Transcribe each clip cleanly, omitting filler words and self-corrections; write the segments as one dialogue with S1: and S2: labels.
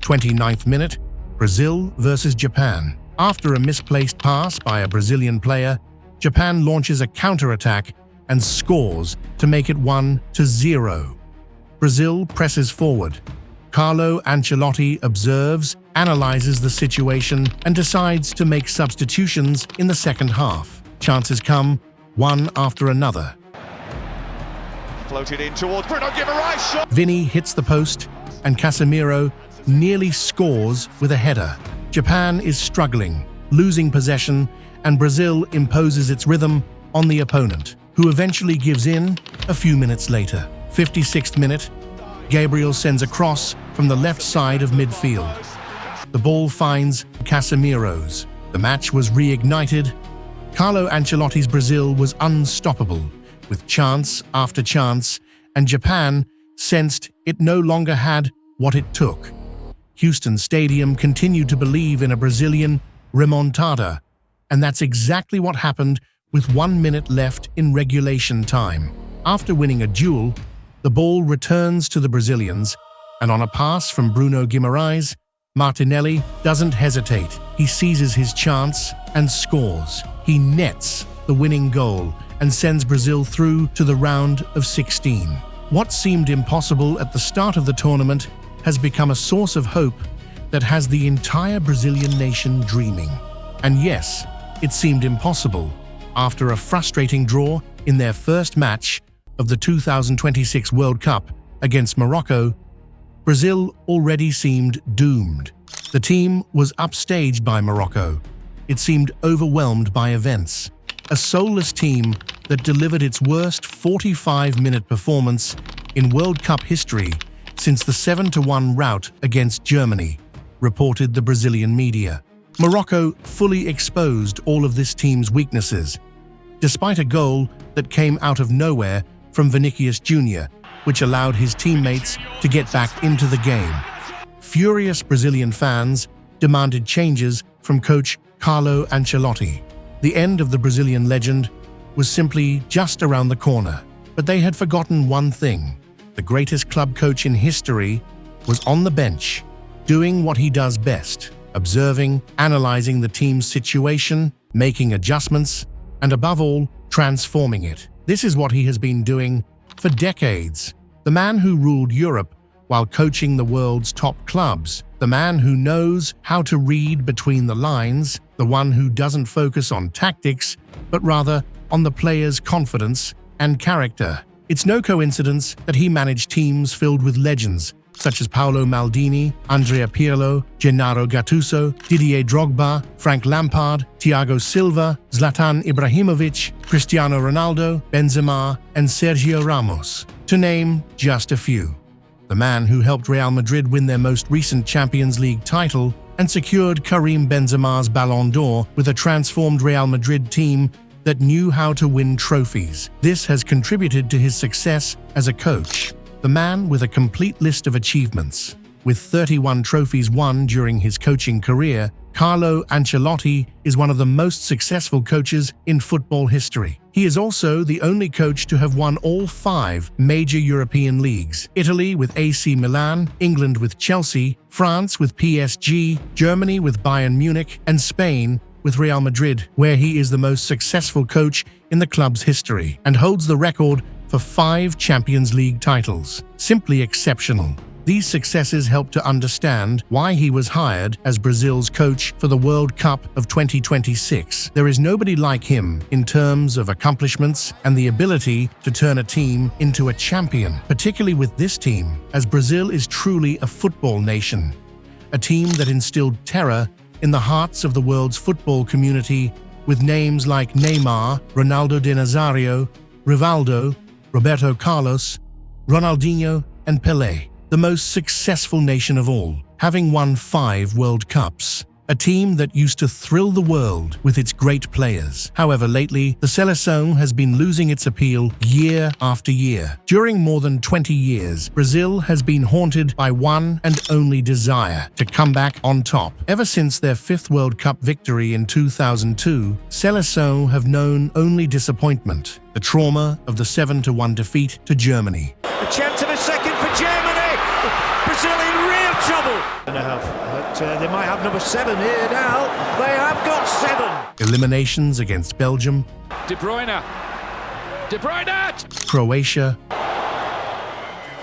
S1: 29th minute, Brazil versus Japan. After a misplaced pass by a Brazilian player, Japan launches a counter-attack and scores to make it 1-0. Brazil presses forward. Carlo Ancelotti observes, analyzes the situation, and decides to make substitutions in the second half. Chances come, one after another.
S2: Floated in towards Bruno Guimaraes. Shot.
S1: Vini hits the post, and Casemiro nearly scores with a header. Japan is struggling, losing possession, and Brazil imposes its rhythm on the opponent, who eventually gives in a few minutes later. 56th minute, Gabriel sends a cross from the left side of midfield. The ball finds Casemiro's. The match was reignited. Carlo Ancelotti's Brazil was unstoppable, with chance after chance, and Japan sensed it no longer had what it took. Houston Stadium continued to believe in a Brazilian remontada, and that's exactly what happened with 1 minute left in regulation time. After winning a duel, the ball returns to the Brazilians, and on a pass from Bruno Guimaraes, Martinelli doesn't hesitate. He seizes his chance and scores. He nets the winning goal and sends Brazil through to the round of 16. What seemed impossible at the start of the tournament has become a source of hope that has the entire Brazilian nation dreaming. And yes, it seemed impossible after a frustrating draw in their first match of the 2026 World Cup against Morocco. Brazil already seemed doomed. The team was upstaged by Morocco. It seemed overwhelmed by events. A soulless team that delivered its worst 45-minute performance in World Cup history since the 7-1 rout against Germany, reported the Brazilian media. Morocco fully exposed all of this team's weaknesses, despite a goal that came out of nowhere from Vinicius Jr., which allowed his teammates to get back into the game. Furious Brazilian fans demanded changes from coach Carlo Ancelotti. The end of the Brazilian legend was simply just around the corner, but they had forgotten one thing. The greatest club coach in history was on the bench, doing what he does best, observing, analyzing the team's situation, making adjustments, and above all, transforming it. This is what he has been doing for decades. The man who ruled Europe while coaching the world's top clubs. The man who knows how to read between the lines. The one who doesn't focus on tactics, but rather on the player's confidence and character. It's no coincidence that he managed teams filled with legends such as Paolo Maldini, Andrea Pirlo, Gennaro Gattuso, Didier Drogba, Frank Lampard, Thiago Silva, Zlatan Ibrahimovic, Cristiano Ronaldo, Benzema, and Sergio Ramos, to name just a few. The man who helped Real Madrid win their most recent Champions League title and secured Karim Benzema's Ballon d'Or with a transformed Real Madrid team that knew how to win trophies. This has contributed to his success as a coach. The man with a complete list of achievements. With 31 trophies won during his coaching career, Carlo Ancelotti is one of the most successful coaches in football history. He is also the only coach to have won all 5 major European leagues: Italy with AC Milan, England with Chelsea, France with PSG, Germany with Bayern Munich, and Spain with Real Madrid, where he is the most successful coach in the club's history and holds the record for 5 Champions League titles. Simply exceptional. These successes help to understand why he was hired as Brazil's coach for the World Cup of 2026. There is nobody like him in terms of accomplishments and the ability to turn a team into a champion, particularly with this team, as Brazil is truly a football nation. A team that instilled terror in the hearts of the world's football community with names like Neymar, Ronaldo de Nazario, Rivaldo, Roberto Carlos, Ronaldinho, and Pelé. The most successful nation of all, having won 5 World Cups. A team that used to thrill the world with its great players. However, lately, the Seleção has been losing its appeal year after year. During more than 20 years, Brazil has been haunted by one and only desire: to come back on top. Ever since their 5th World Cup victory in 2002, Seleção have known only disappointment. The trauma of the 7-1 defeat to Germany.
S2: A chance of a second for Germany. Brazil in real trouble.
S3: But they might have number 7 here now. They have got 7.
S1: Eliminations against Belgium,
S4: De Bruyne. De Bruyne!
S1: Croatia.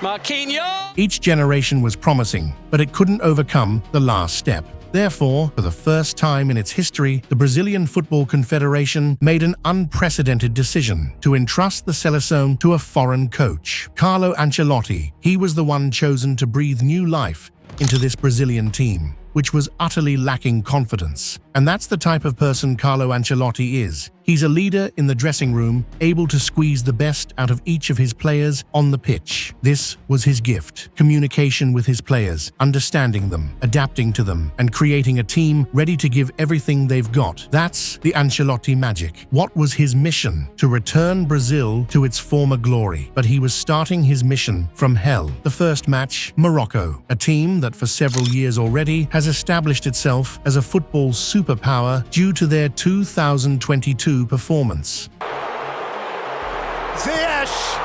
S4: Marquinhos!
S1: Each generation was promising, but it couldn't overcome the last step. Therefore, for the first time in its history, the Brazilian Football Confederation made an unprecedented decision to entrust the Seleção to a foreign coach, Carlo Ancelotti. He was the one chosen to breathe new life into this Brazilian team, which was utterly lacking confidence. And that's the type of person Carlo Ancelotti is. He's a leader in the dressing room, able to squeeze the best out of each of his players on the pitch. This was his gift: communication with his players, understanding them, adapting to them, and creating a team ready to give everything they've got. That's the Ancelotti magic. What was his mission? To return Brazil to its former glory. But he was starting his mission from hell. The first match, Morocco, a team that for several years already has established itself as a football superpower due to their 2022 performance.
S3: Ziyech!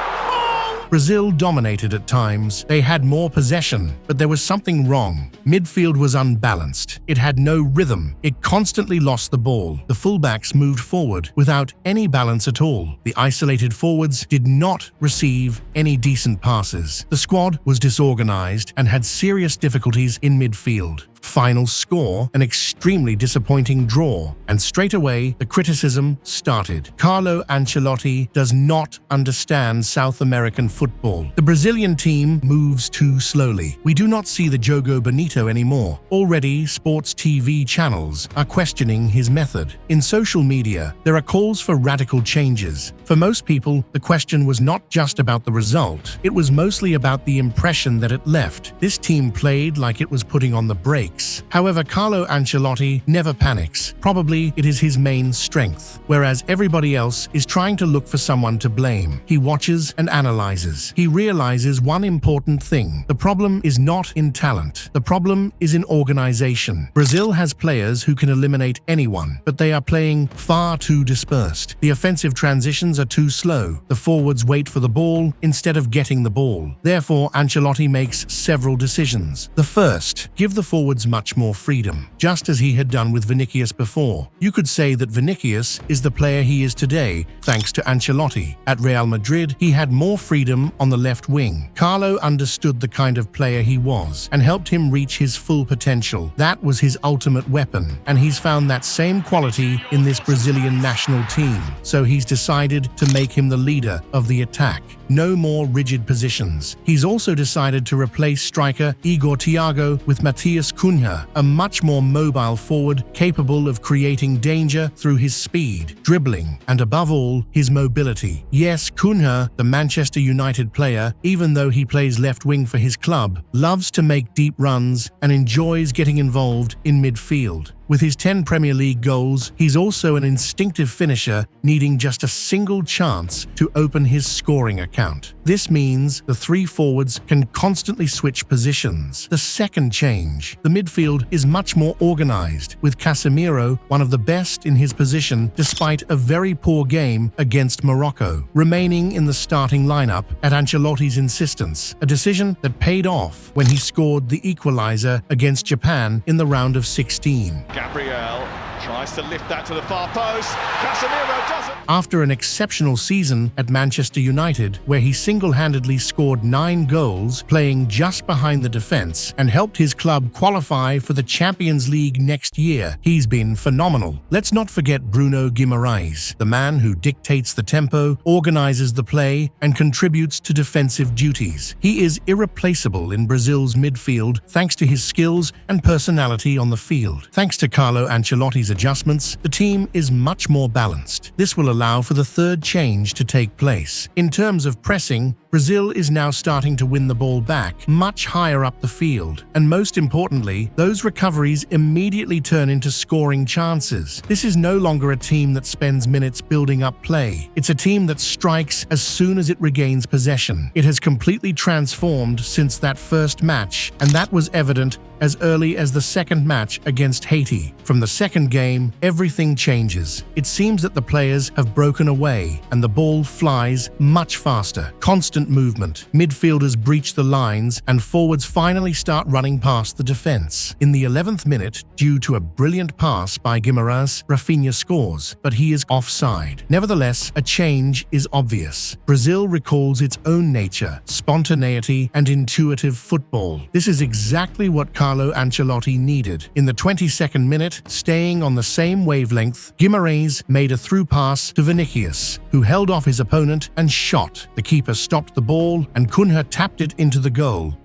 S1: Brazil dominated at times. They had more possession, but there was something wrong. Midfield was unbalanced. It had no rhythm. It constantly lost the ball. The fullbacks moved forward without any balance at all. The isolated forwards did not receive any decent passes. The squad was disorganized and had serious difficulties in midfield. Final score, an extremely disappointing draw. And straight away, the criticism started. Carlo Ancelotti does not understand South American football. The Brazilian team moves too slowly. We do not see the Jogo Bonito anymore. Already, sports TV channels are questioning his method. In social media, there are calls for radical changes. For most people, the question was not just about the result. It was mostly about the impression that it left. This team played like it was putting on the brakes. However, Carlo Ancelotti never panics. Probably it is his main strength. Whereas everybody else is trying to look for someone to blame. He watches and analyzes. He realizes one important thing. The problem is not in talent. The problem is in organization. Brazil has players who can eliminate anyone, but they are playing far too dispersed. The offensive transitions are too slow. The forwards wait for the ball instead of getting the ball. Therefore, Ancelotti makes several decisions. The first, give the forwards much more freedom, just as he had done with Vinicius before. You could say that Vinicius is the player he is today thanks to Ancelotti. At Real Madrid, he had more freedom on the left wing. Carlo understood the kind of player he was and helped him reach his full potential. That was his ultimate weapon, and he's found that same quality in this Brazilian national team. So he's decided to make him the leader of the attack. No more rigid positions. He's also decided to replace striker Igor Thiago with Matheus Cunha, a much more mobile forward capable of creating danger through his speed, dribbling, and above all, his mobility. Yes, Cunha, the Manchester United player, even though he plays left wing for his club, loves to make deep runs and enjoys getting involved in midfield. With his 10 Premier League goals, he's also an instinctive finisher, needing just a single chance to open his scoring account. This means the three forwards can constantly switch positions. The second change, the midfield is much more organized, with Casemiro one of the best in his position despite a very poor game against Morocco, remaining in the starting lineup at Ancelotti's insistence, a decision that paid off when he scored the equalizer against Japan in the round of 16.
S2: Gabriel tries to lift that to the far post. Casemiro doesn't.
S1: After an exceptional season at Manchester United, where he single-handedly scored 9 goals, playing just behind the defense, and helped his club qualify for the Champions League next year, he's been phenomenal. Let's not forget Bruno Guimaraes, the man who dictates the tempo, organizes the play, and contributes to defensive duties. He is irreplaceable in Brazil's midfield thanks to his skills and personality on the field. Thanks to Carlo Ancelotti's adjustments, the team is much more balanced. This will allow for the third change to take place. In terms of pressing, Brazil is now starting to win the ball back much higher up the field. And most importantly, those recoveries immediately turn into scoring chances. This is no longer a team that spends minutes building up play. It's a team that strikes as soon as it regains possession. It has completely transformed since that first match, and that was evident as early as the second match against Haiti. From the second game, everything changes. It seems that the players have broken away and the ball flies much faster, constantly constant movement. Midfielders breach the lines and forwards finally start running past the defense. In the 11th minute, due to a brilliant pass by Guimarães, Rafinha scores, but he is offside. Nevertheless, a change is obvious. Brazil recalls its own nature, spontaneity, and intuitive football. This is exactly what Carlo Ancelotti needed. In the 22nd minute, staying on the same wavelength, Guimarães made a through pass to Vinicius, who held off his opponent and shot. The keeper stopped the ball and Cunha tapped it into the goal.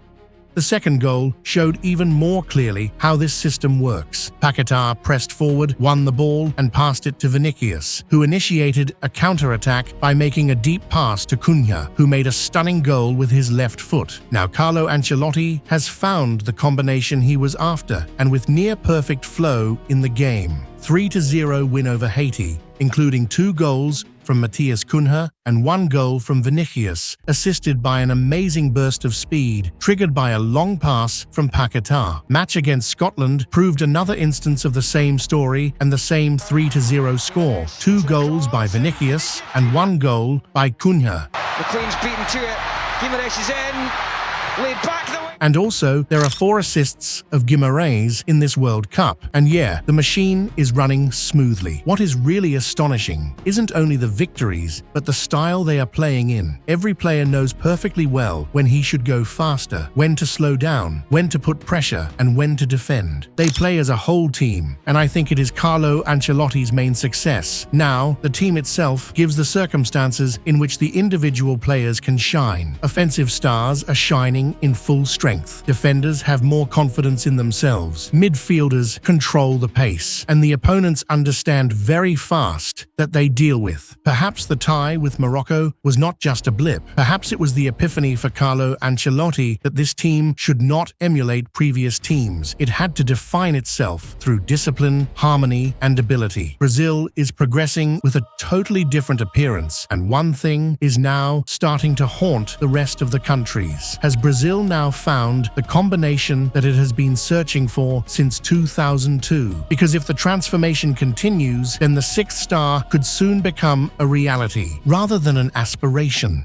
S1: The second goal showed even more clearly how this system works. Paquetá pressed forward, won the ball, and passed it to Vinicius, who initiated a counter-attack by making a deep pass to Cunha, who made a stunning goal with his left foot. Now Carlo Ancelotti has found the combination he was after, and with near-perfect flow in the game. 3-0 win over Haiti, including 2 goals from Matheus Cunha and 1 goal from Vinicius, assisted by an amazing burst of speed, triggered by a long pass from Paquetá. Match against Scotland proved another instance of the same story and the same 3-0 score. 2 goals by Vinicius and 1 goal by Cunha.
S5: The Queen's beaten to it. Guimarães is in. Laid back the way.
S1: And also, there are 4 assists of Guimarães in this World Cup. And yeah, the machine is running smoothly. What is really astonishing isn't only the victories, but the style they are playing in. Every player knows perfectly well when he should go faster, when to slow down, when to put pressure, and when to defend. They play as a whole team, and I think it is Carlo Ancelotti's main success. Now, the team itself gives the circumstances in which the individual players can shine. Offensive stars are shining in full strength. Defenders have more confidence in themselves. Midfielders control the pace, and the opponents understand very fast that they deal with. Perhaps the tie with Morocco was not just a blip. Perhaps it was the epiphany for Carlo Ancelotti that this team should not emulate previous teams. It had to define itself through discipline, harmony, and ability. Brazil is progressing with a totally different appearance, and one thing is now starting to haunt the rest of the countries. Has Brazil now found the combination that it has been searching for since 2002? Because if the transformation continues, then the 6th star could soon become a reality rather than an aspiration.